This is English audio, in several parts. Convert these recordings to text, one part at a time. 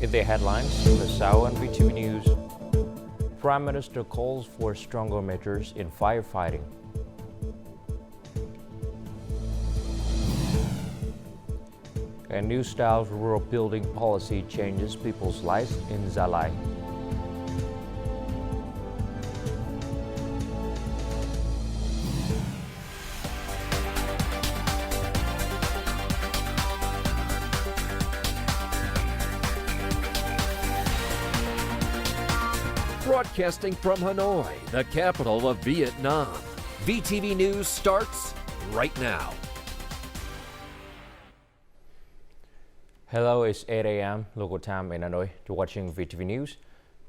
In the headlines, the Sao and VTV News, Prime Minister calls for stronger measures in firefighting. A new style rural building policy changes people's lives in Zalai. Broadcasting from Hanoi, the capital of Vietnam. VTV News starts right now. Hello, it's 8 a.m. local time in Hanoi. You're watching VTV News.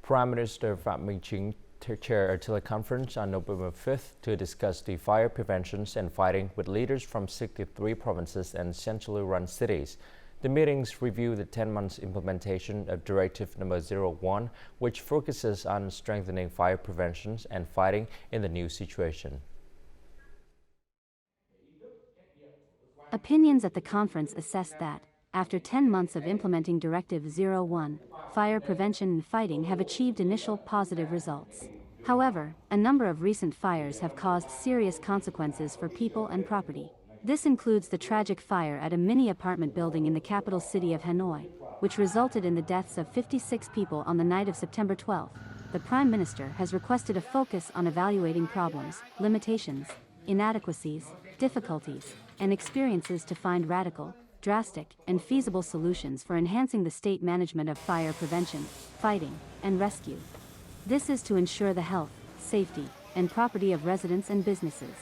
Prime Minister Phie chaired a teleconference on November 5th to discuss the fire prevention and fighting with leaders from 63 provinces and centrally run cities. The meetings review the 10 months implementation of Directive number 01, which focuses on strengthening fire prevention and fighting in the new situation. Opinions at the conference assessed that, after 10 months of implementing Directive 01, fire prevention and fighting have achieved initial positive results. However, a number of recent fires have caused serious consequences for people and property. This includes the tragic fire at a mini apartment building in the capital city of Hanoi, which resulted in the deaths of 56 people on the night of September 12. The Prime Minister has requested a focus on evaluating problems, limitations, inadequacies, difficulties, and experiences to find radical, drastic, and feasible solutions for enhancing the state management of fire prevention, fighting, and rescue. This is to ensure the health, safety, and property of residents and businesses.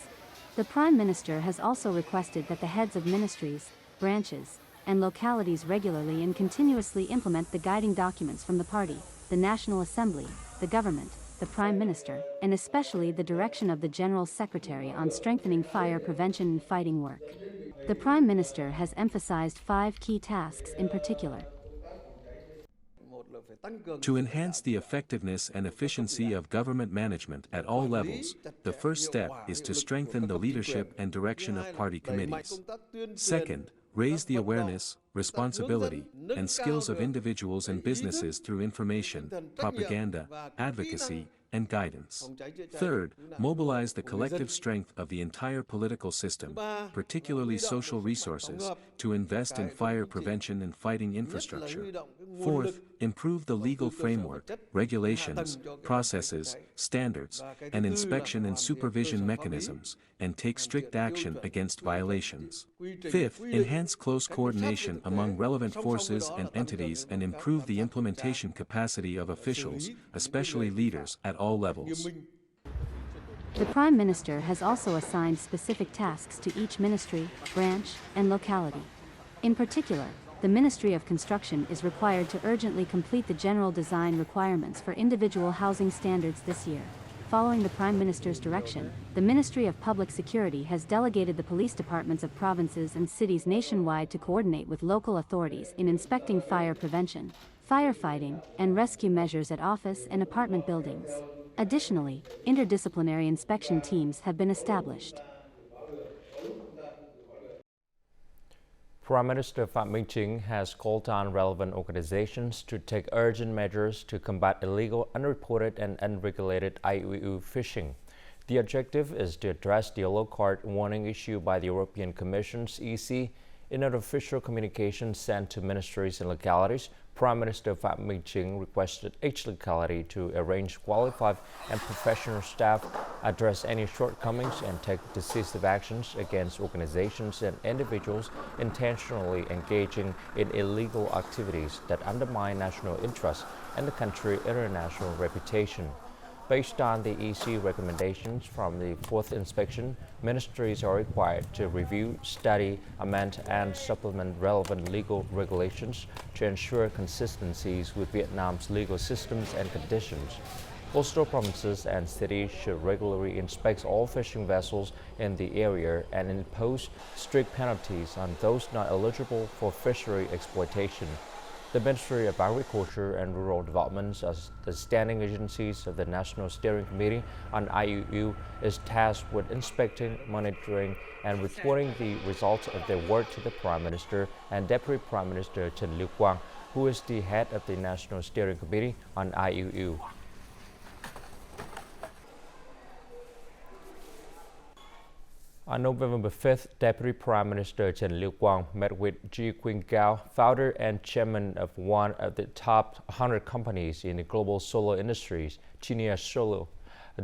The Prime Minister has also requested that the heads of ministries, branches, and localities regularly and continuously implement the guiding documents from the party, the National Assembly, the government, the Prime Minister, and especially the direction of the General Secretary on strengthening fire prevention and fighting work. The Prime Minister has emphasized 5 key tasks in particular. To enhance the effectiveness and efficiency of government management at all levels, the first step is to strengthen the leadership and direction of party committees. Second, raise the awareness, responsibility, and skills of individuals and businesses through information, propaganda, advocacy, and guidance. Third, mobilize the collective strength of the entire political system, particularly social resources, to invest in fire prevention and fighting infrastructure. Fourth, improve the legal framework, regulations, processes, standards, and inspection and supervision mechanisms, and take strict action against violations. Fifth, enhance close coordination among relevant forces and entities and improve the implementation capacity of officials, especially leaders, at all levels. The Prime Minister has also assigned specific tasks to each ministry, branch, and locality. In particular, the Ministry of Construction is required to urgently complete the general design requirements for individual housing standards this year. Following the Prime Minister's direction, the Ministry of Public Security has delegated the police departments of provinces and cities nationwide to coordinate with local authorities in inspecting fire prevention, firefighting, and rescue measures at office and apartment buildings. Additionally, interdisciplinary inspection teams have been established. Prime Minister Phie has called on relevant organizations to take urgent measures to combat illegal, unreported, and unregulated IUU fishing. The objective is to address the yellow card warning issued by the European Commission's EC in an official communication sent to ministries and localities. Prime Minister Phie requested each locality to arrange qualified and professional staff, address any shortcomings, and take decisive actions against organizations and individuals intentionally engaging in illegal activities that undermine national interests and the country's international reputation. Based on the EC recommendations from the 4th inspection, ministries are required to review, study, amend, and supplement relevant legal regulations to ensure consistencies with Vietnam's legal systems and conditions. Coastal provinces and cities should regularly inspect all fishing vessels in the area and impose strict penalties on those not eligible for fishery exploitation. The Ministry of Agriculture and Rural Development, as the standing agencies of the National Steering Committee on IUU, is tasked with inspecting, monitoring, and reporting the results of their work to the Prime Minister and Deputy Prime Minister Trần Lưu Quang, who is the head of the National Steering Committee on IUU. On November 5th, Deputy Prime Minister Trần Lưu Quang met with Ji Qingao, founder and chairman of one of the top 100 companies in the global solar industries, China Solar.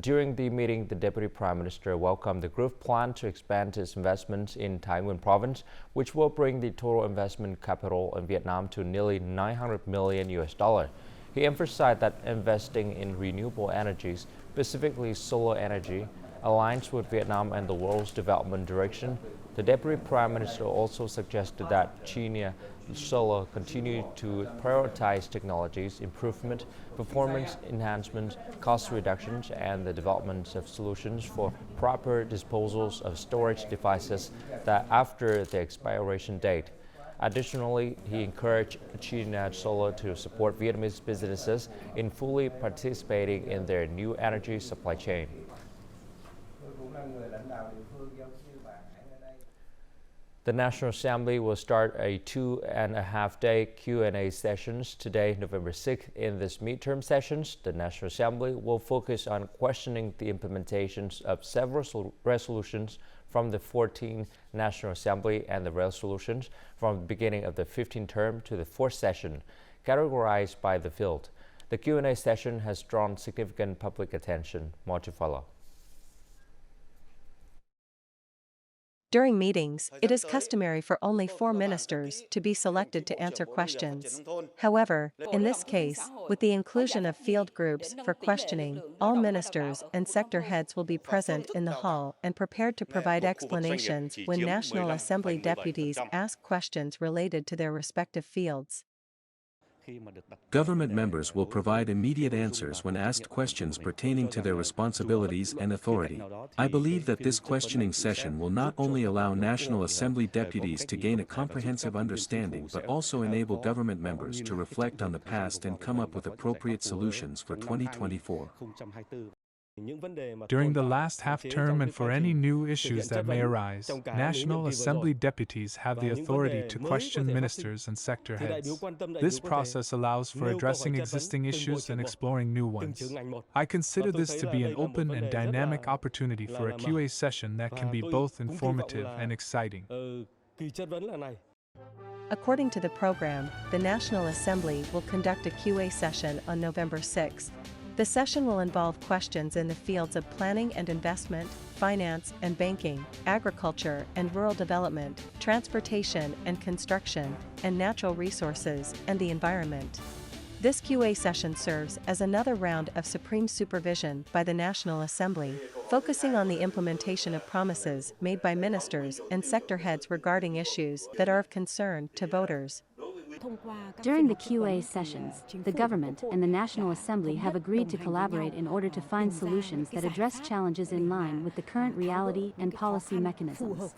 During the meeting, the Deputy Prime Minister welcomed the group's plan to expand its investments in Thanh province, which will bring the total investment capital in Vietnam to nearly $900 million. He emphasized that investing in renewable energies, specifically solar energy, aligns with Vietnam and the world's development direction. The Deputy Prime Minister also suggested that China Solar continue to prioritize technologies improvement, performance enhancement, cost reductions, and the development of solutions for proper disposals of storage devices that after the expiration date. Additionally, he encouraged China Solar to support Vietnamese businesses in fully participating in their new energy supply chain. The National Assembly will start a 2.5-day Q&A sessions today, November 6th. In this midterm sessions, the National Assembly will focus on questioning the implementations of several resolutions from the 14th National Assembly and the resolutions from the beginning of the 15th term to the 4th session, categorized by the field. The Q&A session has drawn significant public attention. More to follow. During meetings, it is customary for only 4 ministers to be selected to answer questions. However, in this case, with the inclusion of field groups for questioning, all ministers and sector heads will be present in the hall and prepared to provide explanations when National Assembly deputies ask questions related to their respective fields. Government members will provide immediate answers when asked questions pertaining to their responsibilities and authority. I believe that this questioning session will not only allow National Assembly deputies to gain a comprehensive understanding but also enable government members to reflect on the past and come up with appropriate solutions for 2024. During the last half-term and for any new issues that may arise, National Assembly deputies have the authority to question ministers and sector heads. This process allows for addressing existing issues and exploring new ones. I consider this to be an open and dynamic opportunity for a QA session that can be both informative and exciting. According to the program, the National Assembly will conduct a QA session on November 6th. The session will involve questions in the fields of planning and investment, finance and banking, agriculture and rural development, transportation and construction, and natural resources and the environment. This QA session serves as another round of supreme supervision by the National Assembly, focusing on the implementation of promises made by ministers and sector heads regarding issues that are of concern to voters. During the QA sessions, the government and the National Assembly have agreed to collaborate in order to find solutions that address challenges in line with the current reality and policy mechanisms.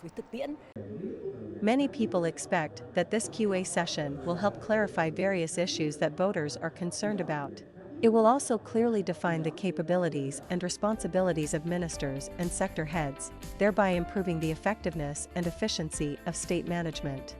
Many people expect that this QA session will help clarify various issues that voters are concerned about. It will also clearly define the capabilities and responsibilities of ministers and sector heads, thereby improving the effectiveness and efficiency of state management.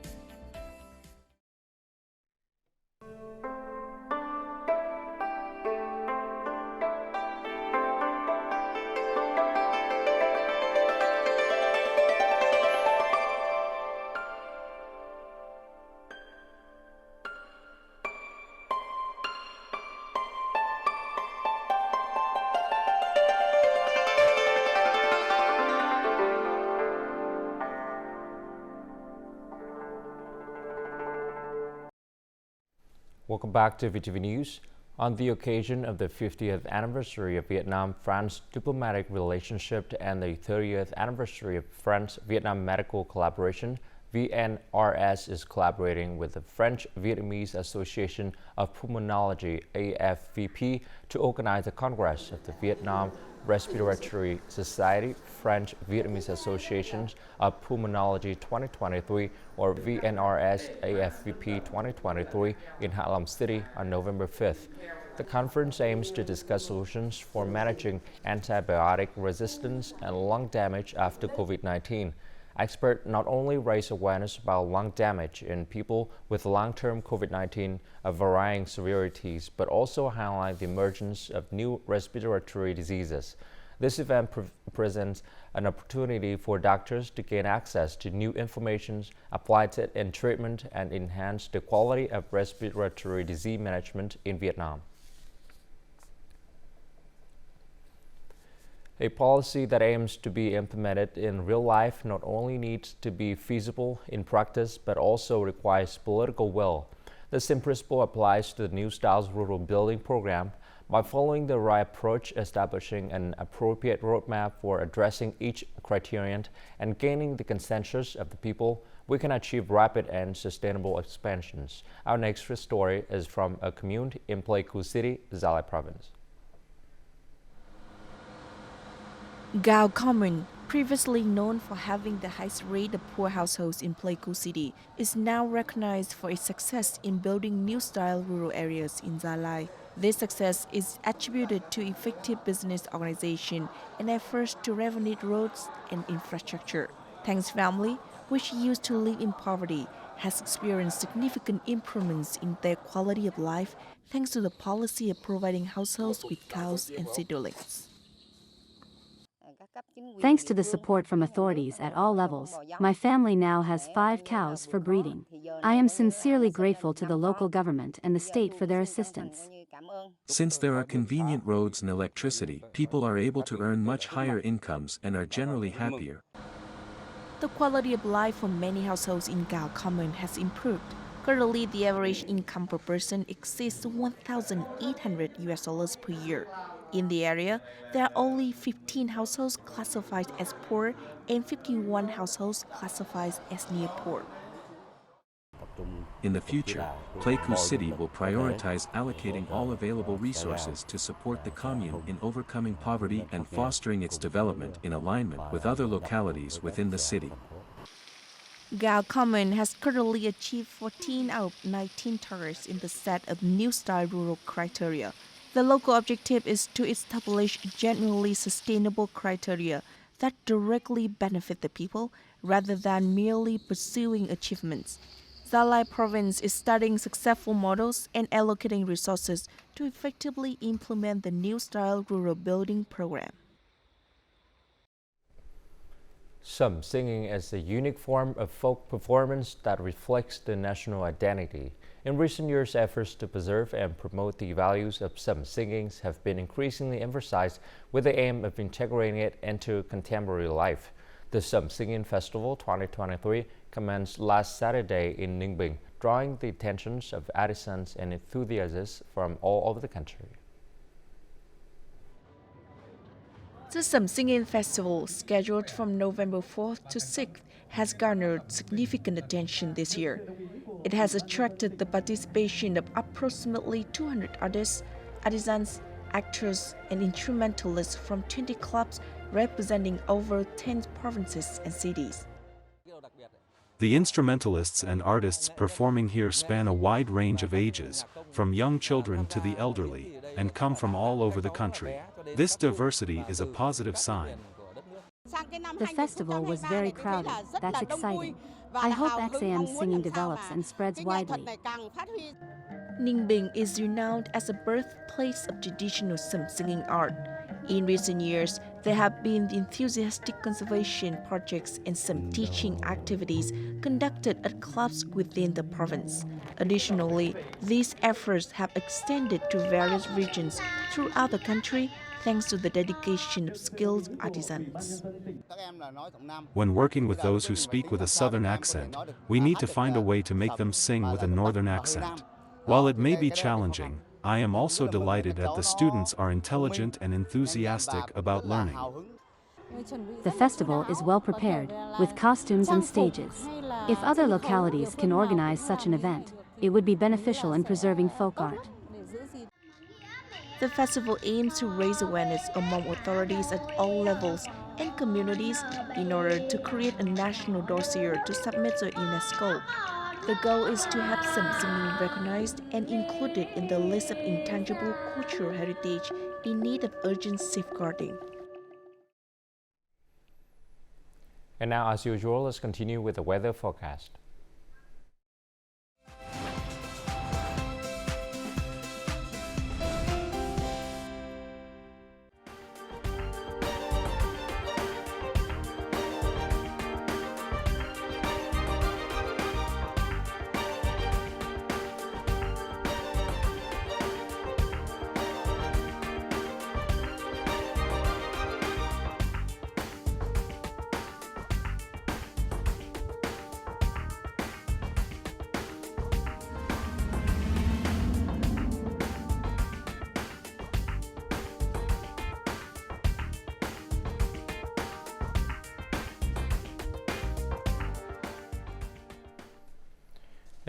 Welcome back to VTV News. On the occasion of the 50th anniversary of Vietnam-France diplomatic relationship and the 30th anniversary of France-Vietnam medical collaboration, VNRS is collaborating with the French-Vietnamese Association of Pulmonology (AFVP) to organize a Congress of the Vietnam Respiratory Society French-Vietnamese Associations of Pulmonology 2023 or VNRS AFVP 2023 in Ha Long City on November 5th. The conference aims to discuss solutions for managing antibiotic resistance and lung damage after COVID-19. Experts not only raise awareness about lung damage in people with long-term COVID-19 of varying severities, but also highlight the emergence of new respiratory diseases. This event presents an opportunity for doctors to gain access to new information, apply it in treatment, and enhance the quality of respiratory disease management in Vietnam. A policy that aims to be implemented in real life not only needs to be feasible in practice, but also requires political will. The same principle applies to the New Styles Rural Building Program. By following the right approach, establishing an appropriate roadmap for addressing each criterion, and gaining the consensus of the people, we can achieve rapid and sustainable expansions. Our next story is from a commune in Pleiku City, Gia Lai Province. Gao Commune, previously known for having the highest rate of poor households in Pleiku City, is now recognized for its success in building new-style rural areas in Gia Lai. This success is attributed to effective business organization and efforts to renovate roads and infrastructure. Thanks family, which used to live in poverty, has experienced significant improvements in their quality of life thanks to the policy of providing households with cows and seedlings. Thanks to the support from authorities at all levels, my family now has 5 cows for breeding. I am sincerely grateful to the local government and the state for their assistance. Since there are convenient roads and electricity, people are able to earn much higher incomes and are generally happier. The quality of life for many households in Gao Commune has improved. Currently, the average income per person exceeds $1,800 per year. In the area, there are only 15 households classified as poor and 51 households classified as near poor. In the future, Pleiku City will prioritize allocating all available resources to support the commune in overcoming poverty and fostering its development in alignment with other localities within the city. Gao Commune has currently achieved 14 out of 19 targets in the set of New Style Rural criteria. The local objective is to establish genuinely sustainable criteria that directly benefit the people rather than merely pursuing achievements. Gia Lai Province is studying successful models and allocating resources to effectively implement the New Style Rural Building Program. Sum singing is a unique form of folk performance that reflects the national identity. In recent years, efforts to preserve and promote the values of sum singing have been increasingly emphasized with the aim of integrating it into contemporary life. The Sum Singing Festival 2023 commenced last Saturday in Ninh Bình, drawing the attention of artisans and enthusiasts from all over the country. The Sum Singing Festival, scheduled from November 4th to 6th, has garnered significant attention this year. It has attracted the participation of approximately 200 artists, artisans, actors, and instrumentalists from 20 clubs representing over 10 provinces and cities. The instrumentalists and artists performing here span a wide range of ages, from young children to the elderly, and come from all over the country. This diversity is a positive sign. The festival was very crowded. That's exciting. I hope XAM singing develops and spreads widely. Ninh Bình is renowned as a birthplace of traditional Sum singing art. In recent years, there have been enthusiastic conservation projects and some teaching activities conducted at clubs within the province. Additionally, these efforts have extended to various regions throughout the country thanks to the dedication of skilled artisans. When working with those who speak with a southern accent, we need to find a way to make them sing with a northern accent. While it may be challenging, I am also delighted that the students are intelligent and enthusiastic about learning. The festival is well prepared, with costumes and stages. If other localities can organize such an event, it would be beneficial in preserving folk art. The festival aims to raise awareness among authorities at all levels and communities in order to create a national dossier to submit to UNESCO. The goal is to have Sum singing recognized and included in the list of intangible cultural heritage in need of urgent safeguarding. And now, as usual, let's continue with the weather forecast.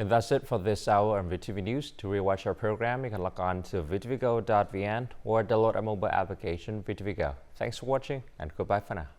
And that's it for this hour on VTV News. To rewatch our program, you can log on to vtvgo.vn or download our mobile application VTVgo. Thanks for watching and goodbye for now.